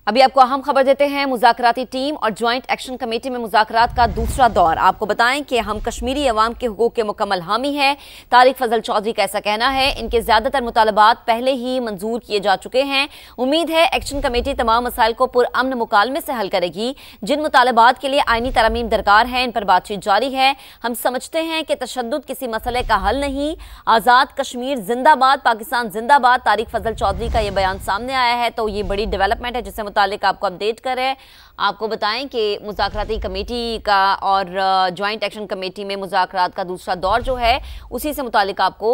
अभी आपको अहम खबर देते हैं। मुज़ाकराती टीम और ज्वाइंट एक्शन कमेटी में मुज़ाकरात का दूसरा दौर। आपको बताएं कि हम कश्मीरी अवाम के हुकूक के मुकम्मल हामी हैं। तारिक फजल चौधरी का ऐसा कहना है। इनके ज़्यादातर मुतालबात पहले ही मंजूर किए जा चुके हैं। उम्मीद है एक्शन कमेटी तमाम मसाइल को पुरअमन मुकालमे से हल करेगी। जिन मुतालबात के लिए आईनी तरमीम दरकार है, इन पर बातचीत जारी है। हम समझते हैं कि तशद्दुद किसी मसले का हल नहीं। आज़ाद कश्मीर जिंदाबाद, पाकिस्तान जिंदाबाद। तारिक फजल चौधरी का यह बयान सामने आया है, तो ये बड़ी डेवलपमेंट है जिससे मुतालिक आपको अपडेट करें। आपको बताएं कि मुज़ाकराती कमेटी का और ज्वाइंट एक्शन कमेटी में मुज़ाकरात का दूसरा दौर जो है उसी से मुतालिक आपको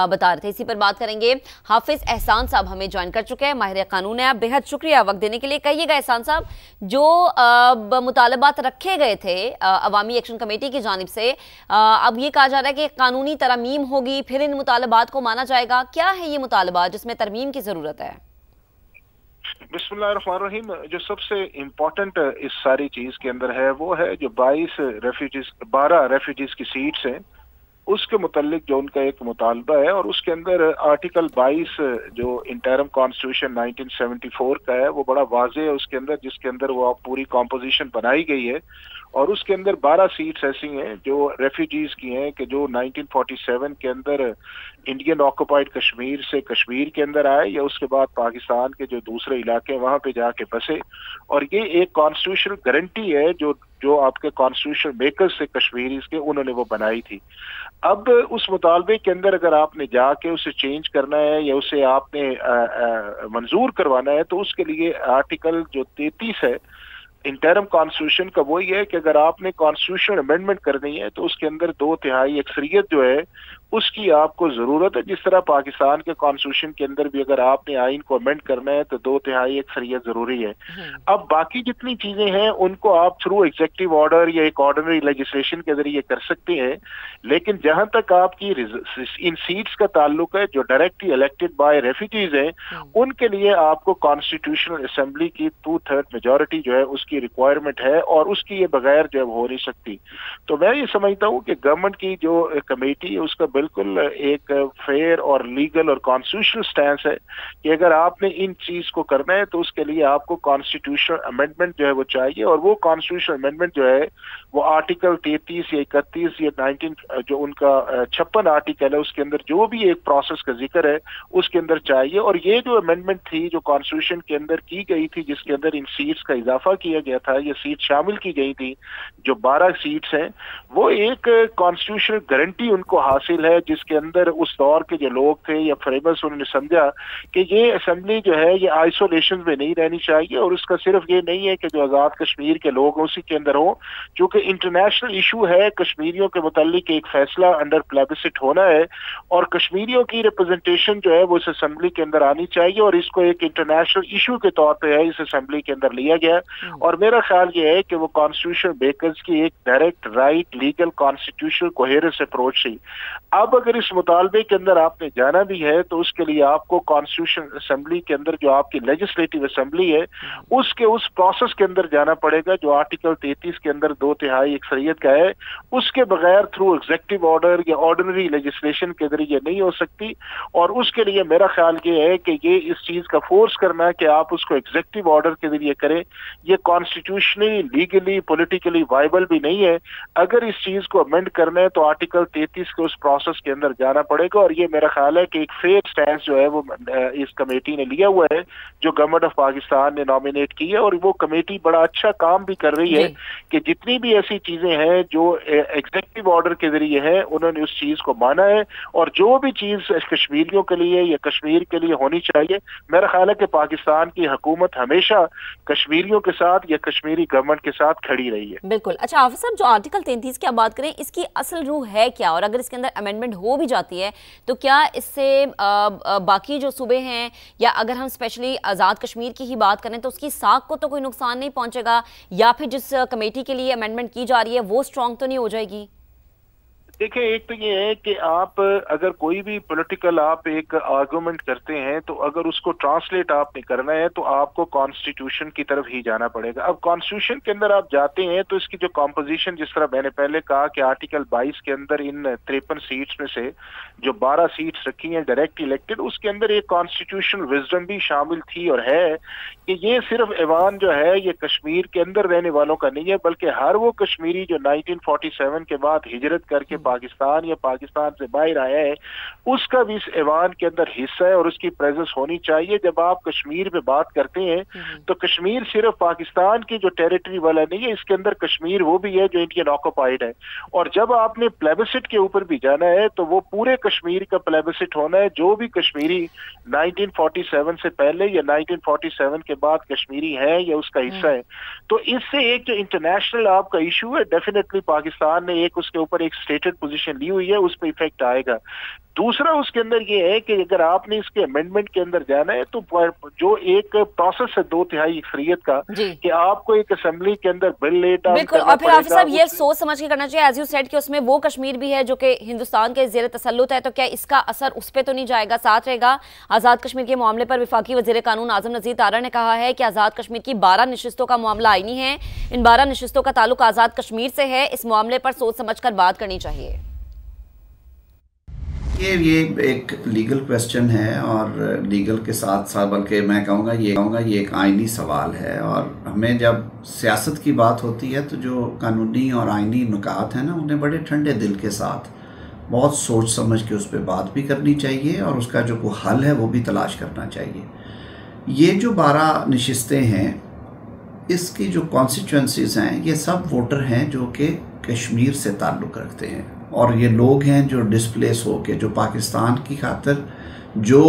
बता रहे थे। इसी पर बात करेंगे। हाफिज एहसान साहब हमें ज्वाइन कर चुके हैं, माहिर कानून है। आप बेहद शुक्रिया वक्त देने के लिए। कहिएगा एहसान साहब, जो मुतालबात रखे गए थे अवामी एक्शन कमेटी की जानिब से, अब ये कहा जा रहा है कि कानूनी तरमीम होगी, फिर इन मुतालबात को माना जाएगा। क्या है ये मुतालबात जिसमें तरमीम की जरूरत है? बिस्मिल्लाहिर्रहमानिर्रहीम। जो सबसे इम्पोर्टेंट इस सारी चीज के अंदर है वो है जो 12 रेफ्यूजीज की सीट्स हैं, उसके मुतालिक जो उनका एक मुतालबा है, और उसके अंदर आर्टिकल 22 जो इंटरम कॉन्स्टिट्यूशन 1974 का है वो बड़ा वाज़ेह है उसके अंदर, जिसके अंदर वो पूरी कॉम्पोजिशन बनाई गई है। और उसके अंदर 12 सीट्स ऐसी हैं जो रेफ्यूजीज की हैं कि जो 1947 के अंदर इंडियन ऑक्युपाइड कश्मीर से कश्मीर के अंदर आए या उसके बाद पाकिस्तान के जो दूसरे इलाके वहां पे जाके बसे। और ये एक कॉन्स्टिट्यूशनल गारंटी है जो आपके कॉन्स्टिट्यूशन मेकर्स से कश्मीरी के उन्होंने वो बनाई थी। अब उस मुतालबे के अंदर अगर आपने जाके उसे चेंज करना है या उसे आपने मंजूर करवाना है, तो उसके लिए आर्टिकल जो 33 है इंटरम कॉन्स्टिट्यूशन का, वही है कि अगर आपने कॉन्स्टिट्यूशन अमेंडमेंट करनी है तो उसके अंदर 2/3 अक्सरियत जो है उसकी आपको जरूरत है। जिस तरह पाकिस्तान के कॉन्स्टिट्यूशन के अंदर भी अगर आपने आइन को अमेंड करना है तो 2/3 अक्सरियत जरूरी है। अब बाकी जितनी चीजें हैं उनको आप थ्रू एग्जीक्यूटिव ऑर्डर या एक ऑर्डिनरी लेजिस्लेशन के जरिए कर सकते हैं, लेकिन जहां तक आपकी इन सीट्स का ताल्लुक है जो डायरेक्टली इलेक्टेड बाय रेफ्यूजीज हैं, उनके लिए आपको कॉन्स्टिट्यूशनल असेंबली की 2/3 मेजोरिटी जो है उसकी रिक्वायरमेंट है, और उसकी ये बगैर जो हो नहीं सकती। तो मैं ये समझता हूँ कि गवर्नमेंट की जो कमेटी है उसका बिल्कुल एक फेयर और लीगल और कॉन्स्टिट्यूशनल स्टैंस है कि अगर आपने इन चीज को करना है तो उसके लिए आपको कॉन्स्टिट्यूशनल अमेंडमेंट जो है वो चाहिए। और वो कॉन्स्टिट्यूशनल अमेंडमेंट जो है वो आर्टिकल 33 या 31 या 19 जो उनका 56 आर्टिकल है उसके अंदर जो भी एक प्रोसेस का जिक्र है उसके अंदर चाहिए। और ये जो अमेंडमेंट थी जो कॉन्स्टिट्यूशन के अंदर की गई थी, जिसके अंदर इन सीट्स का इजाफा किया गया था, ये सीट शामिल की गई थी, जो 12 सीट्स हैं, वो एक कॉन्स्टिट्यूशनल गारंटी उनको हासिल है, जिसके अंदर उस दौर के जो लोग थे या फ्रेमर्स उन्होंने समझा कि ये असेंबली जो है ये आइसोलेशन में नहीं रहनी चाहिए। और उसका सिर्फ ये नहीं है कि जो आजाद कश्मीर के लोग उसी के अंदर हो, चूंकि इंटरनेशनल इशू है, कश्मीरियों के मुतालिक एक फैसला अंडर प्लेबिसिट होना है और कश्मीरियों की रिप्रेजेंटेशन जो है वो इस असेंबली के अंदर आनी चाहिए, और इसको एक इंटरनेशनल इशू के तौर पर है इस असेंबली के अंदर लिया गया। और मेरा ख्याल ये है कि वो कॉन्स्टिट्यूशन मेकर्स की एक direct right legal constitutional coherence approach थी। अब अगर इस मुतालबे के अंदर आपने जाना भी है तो उसके लिए आपको कॉन्स्टिट्यूशन असेंबली के अंदर जो आपकी लेजिस्लेटिव असेंबली है उसके उस प्रोसेस के अंदर जाना पड़ेगा जो आर्टिकल 33 के अंदर 2/3 अक्सरियत का है। उसके बगैर थ्रू एग्जीक्यूटिव ऑर्डर या ऑर्डिनरी लेजिस्लेशन के जरिए नहीं हो सकती। और उसके लिए मेरा ख्याल ये है कि ये इस चीज का फोर्स करना कि आप उसको एग्जीक्यूटिव ऑर्डर के जरिए करें, ये कॉन्स्टिट्यूशनली लीगली पॉलिटिकली वायबल भी नहीं है। अगर इस चीज को अमेंड करना है तो आर्टिकल 33 के उस प्रोसेस के अंदर जाना पड़ेगा। और ये मेरा ख्याल है कि एक फेयर स्टैंड जो है वो इस कमेटी ने लिया हुआ है जो गवर्नमेंट ऑफ पाकिस्तान ने नॉमिनेट की है, और वो कमेटी बड़ा अच्छा काम भी कर रही है कि जितनी भी ऐसी चीजें हैं जो एग्जीक्यूटिव ऑर्डर के जरिए है उन्होंने उस चीज को माना है। और जो भी चीज कश्मीरियों के लिए या कश्मीर के लिए होनी चाहिए, मेरा ख्याल है कि पाकिस्तान की हुकूमत हमेशा कश्मीरियों के साथ या कश्मीरी गवर्नमेंट के साथ खड़ी रही है। बिल्कुल। अच्छा हाफिज साहब, जो आर्टिकल 33 की आप बात करें, इसकी असल रूह है क्या? और अगर इसके अंदर अमेंडमेंट हो भी जाती है तो क्या इससे बाकी जो सूबे हैं, या अगर हम स्पेशली आज़ाद कश्मीर की ही बात करें तो उसकी साख को तो कोई नुकसान नहीं पहुंचेगा, या फिर जिस कमेटी के लिए अमेंडमेंट की जा रही है वो स्ट्रॉन्ग तो नहीं हो जाएगी? دیکھیں ایک تو یہ ہے کہ آپ اگر کوئی بھی پولیٹیکل آپ ایک آرگومنٹ کرتے ہیں تو اگر اس کو ٹرانسلیٹ آپ نے کرنا ہے تو آپ کو کانسٹیٹیوشن کی طرف ہی جانا پڑے گا. اب کانسٹیٹیوشن کے اندر آپ جاتے ہیں تو اس کی جو کمپوزیشن، جس طرح میں نے پہلے کہا کہ آرٹیکل 22 کے اندر ان 53 سیٹس میں سے جو 12 سیٹس رکھی ہیں ڈائریکٹ الیکٹڈ، اس کے اندر ایک کانسٹیٹیوشنل وزڈم بھی شامل تھی اور ہے کہ یہ صرف ایوان جو ہے یہ کشمیر کے اندر رہنے والوں کا نہیں ہے، بلکہ ہر وہ کشمیری جو 1947 کے بعد ہجرت کر کے پاکستان یا پاکستان سے باہر آیا ہے اس کا بھی اس ایوان کے اندر حصہ ہے اور اس کی پریزنس ہونی چاہیے. جب آپ کشمیر پہ بات کرتے ہیں تو کشمیر صرف پاکستان کی جو ٹیریٹری والا نہیں ہے، اس کے اندر کشمیر وہ بھی ہے جو انڈین آکوپائڈ ہے. اور جب آپ نے پلیبسٹ کے اوپر بھی جانا ہے تو وہ پورے کشمیر کا پلیبسٹ ہونا ہے. جو بھی کشمیری 1947 سے پہلے یا 1947 کے بعد کشمیری ہے یا اس کا حصہ ہے، تو اس سے ایک جو انٹرنیشنل آپ کا ایشو ہے ڈیفینیٹلی پاکستان نے ایک اس کے اوپر ایک اسٹیٹڈ پوزیشن لی ہوئی ہے، اس پہ ایفیکٹ آئے گا. دوسرا اس کے اندر یہ ہے کہ اگر آپ نے اس کے امینڈمنٹ کے اندر جانا ہے تو جو ایک پروسیس ہے 2/3 اکثریت کا کہ آپ کو ایک اسمبلی کے اندر بل لے ڈاؤن بالکل. اور پھر حافظ صاحب یہ سوچ سمجھ کے کرنا چاہیے، ایز یو سیڈ کہ اس میں وہ کشمیر بھی ہے جو کہ ہندوستان کے زیر تسلط ہے، تو کیا اس کا اثر اس پہ تو نہیں جائے گا؟ ساتھ رہے گا آزاد کشمیر کے معاملے پر وفاقی وزیر قانون اعظم نذیر تارڑ نے کہا ہے کہ آزاد کشمیر کی 12 نشستوں کا معاملہ آئینی ہے، ان 12 نشستوں کا تعلق آزاد کشمیر سے ہے، اس معاملے پر سوچ سمجھ کر بات کرنی چاہیے. یہ ایک لیگل کویسچن ہے اور لیگل کے ساتھ ساتھ بلکہ میں کہوں گا یہ ایک آئینی سوال ہے. اور ہمیں جب سیاست کی بات ہوتی ہے تو جو قانونی اور آئینی نکات ہیں نا، انہیں بڑے ٹھنڈے دل کے ساتھ بہت سوچ سمجھ کے اس پہ بات بھی کرنی چاہیے اور اس کا جو کوئی حل ہے وہ بھی تلاش کرنا چاہیے. یہ جو 12 نشستیں ہیں اس کی جو کانسٹیچوئنسیز ہیں یہ سب ووٹر ہیں جو کہ کشمیر سے تعلق رکھتے ہیں اور یہ لوگ ہیں جو ڈسپلیس ہو کے جو پاکستان کی خاطر جو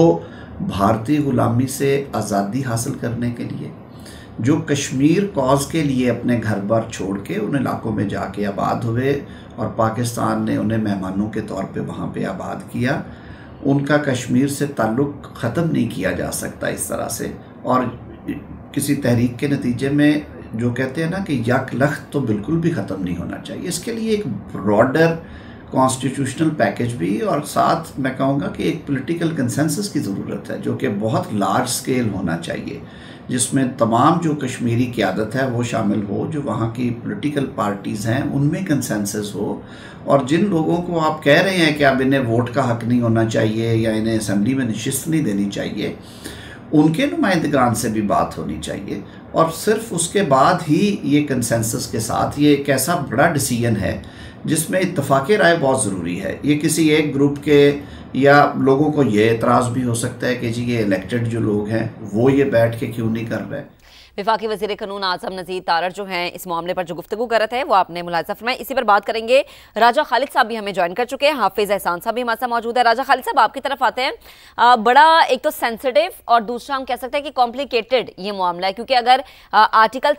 بھارتی غلامی سے آزادی حاصل کرنے کے لیے جو کشمیر کاز کے لیے اپنے گھر بار چھوڑ کے ان علاقوں میں جا کے آباد ہوئے اور پاکستان نے انہیں مہمانوں کے طور پہ وہاں پہ آباد کیا، ان کا کشمیر سے تعلق ختم نہیں کیا جا سکتا اس طرح سے. اور کسی تحریک کے نتیجے میں جو کہتے ہیں نا کہ یک لخت تو بالکل بھی ختم نہیں ہونا چاہیے. اس کے لیے ایک براڈر کانسٹیٹیوشنل پیکج بھی اور ساتھ میں کہوں گا کہ ایک پولیٹیکل کنسنسس کی ضرورت ہے جو کہ بہت لارج سکیل ہونا چاہیے، جس میں تمام جو کشمیری قیادت ہے وہ شامل ہو، جو وہاں کی پولیٹیکل پارٹیز ہیں ان میں کنسنسس ہو. اور جن لوگوں کو آپ کہہ رہے ہیں کہ اب انہیں ووٹ کا حق نہیں ہونا چاہیے یا انہیں اسمبلی میں نشست نہیں دینی چاہیے، ان کے نمائندگان سے بھی بات ہونی چاہیے. اور صرف اس کے بعد ہی یہ کنسنسس کے ساتھ یہ ایک ایسا بڑا ڈیسیژن ہے جس میں اتفاق رائے بہت ضروری ہے. یہ کسی ایک گروپ کے یا لوگوں کو یہ اعتراض بھی ہو سکتا ہے کہ جی یہ الیکٹڈ جو لوگ ہیں وہ یہ بیٹھ کے کیوں نہیں کر رہے. وفاقی وزیر قانون اعظم نذیر تارڑ جو ہیں اس معاملے پر جو گفتگو کر رہے تھے وہ آپ نے ملاحظہ فرمایا. اسی پر بات کریں گے. راجہ خالد صاحب بھی ہمیں جوائن کر چکے ہیں، حافظ احسان صاحب بھی ہمارے ساتھ موجود ہے. راجہ خالد صاحب آپ کی طرف آتے ہیں. بڑا ایک تو سینسٹیو اور دوسرا ہم کہہ سکتے ہیں کہ کمپلیکیٹڈ یہ معاملہ ہے، کیونکہ اگر آرٹیکل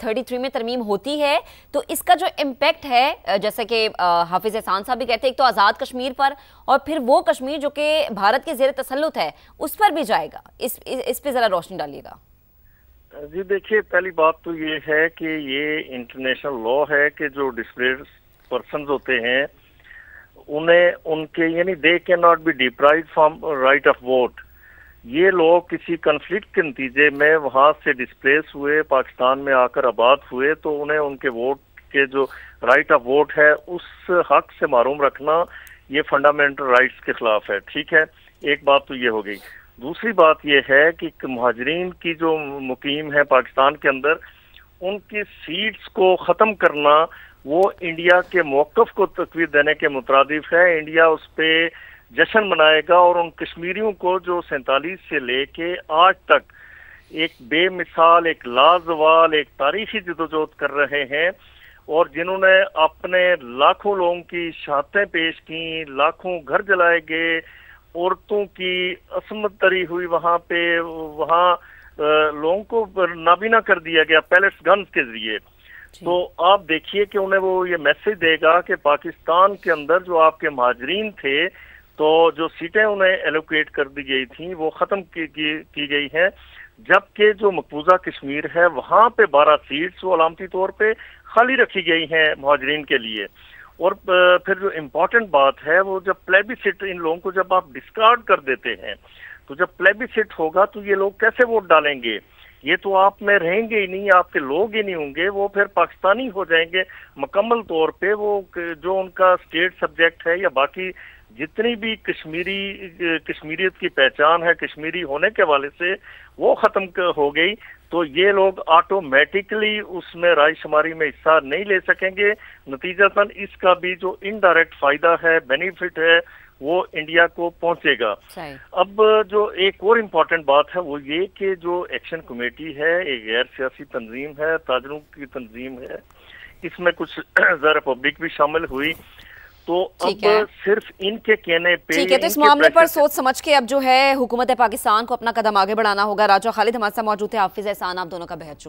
33 میں ترمیم ہوتی ہے تو اس کا جو امپیکٹ ہے جیسا کہ حافظ احسان صاحب بھی کہتے ہیں ایک تو آزاد کشمیر پر اور پھر وہ کشمیر جو کہ بھارت کے زیر تسلط ہے اس پر بھی جائے گا. اس پہ ذرا روشنی ڈالیے گا. جی دیکھیے، پہلی بات تو یہ ہے کہ یہ انٹرنیشنل لا ہے کہ جو ڈسپلیسڈ پرسنز ہوتے ہیں انہیں ان کے یعنی they can not be deprived from right of vote. یہ لوگ کسی کنفلکٹ کے نتیجے میں وہاں سے ڈسپلیس ہوئے، پاکستان میں آ کر آباد ہوئے، تو انہیں ان کے ووٹ کے جو رائٹ آف ووٹ ہے اس حق سے محروم رکھنا یہ فنڈامنٹل رائٹس کے خلاف ہے. ٹھیک ہے، ایک بات تو یہ ہو گئی. دوسری بات یہ ہے کہ مہاجرین کی جو مقیم ہے پاکستان کے اندر ان کی سیٹس کو ختم کرنا وہ انڈیا کے موقف کو تقویت دینے کے مترادف ہے. انڈیا اس پہ جشن منائے گا اور ان کشمیریوں کو جو 47 سے لے کے آج تک ایک بے مثال، ایک لازوال، ایک تاریخی جدوجہد کر رہے ہیں اور جنہوں نے اپنے لاکھوں لوگوں کی شہادتیں پیش کی، لاکھوں گھر جلائے گئے، عورتوں کی عصمت دری ہوئی وہاں پہ، وہاں لوگوں کو نابینا کر دیا گیا پیلٹس گنز کے ذریعے. تو آپ دیکھیے کہ انہیں وہ یہ میسج دے گا کہ پاکستان کے اندر جو آپ کے مہاجرین تھے تو جو سیٹیں انہیں ایلوکیٹ کر دی گئی تھیں وہ ختم کی گئی ہیں، جبکہ جو مقبوضہ کشمیر ہے وہاں پہ 12 سیٹس وہ علامتی طور پہ خالی رکھی گئی ہیں مہاجرین کے لیے. और फिर जो इम्पोर्टेंट बात है वो जब प्लेबिसिट, इन लोगों को जब आप डिस्कार्ड कर देते हैं तो जब प्लेबिसिट होगा तो ये लोग कैसे वोट डालेंगे? ये तो आप में रहेंगे ही नहीं, आपके लोग ही नहीं होंगे, वो फिर पाकिस्तानी हो जाएंगे मुकम्मल तौर पे। वो जो उनका स्टेट सब्जेक्ट है या बाकी जितनी भी कश्मीरियत की पहचान है कश्मीरी होने के हवाले से वो खत्म हो गई, तो ये लोग ऑटोमेटिकली उसमें राय शुमारी में हिस्सा नहीं ले सकेंगे। नतीजतन इसका भी जो इनडायरेक्ट फायदा है, बेनिफिट है, वो इंडिया को पहुंचेगा। अब जो एक और इम्पोर्टेंट बात है वो ये कि जो एक्शन कमेटी है एक गैर सियासी तंजीम है, ताजरों की तंजीम है, इसमें कुछ रिपब्लिक भी शामिल हुई, तो अब सिर्फ इनके कहने पे ठीक है, तो इस मामले पर सोच समझ के अब जो है हुकूमत पाकिस्तान को अपना कदम आगे बढ़ाना होगा। राजा खालिद हमारे साथ मौजूद है, हाफिज एहसान, आप दोनों का बेहद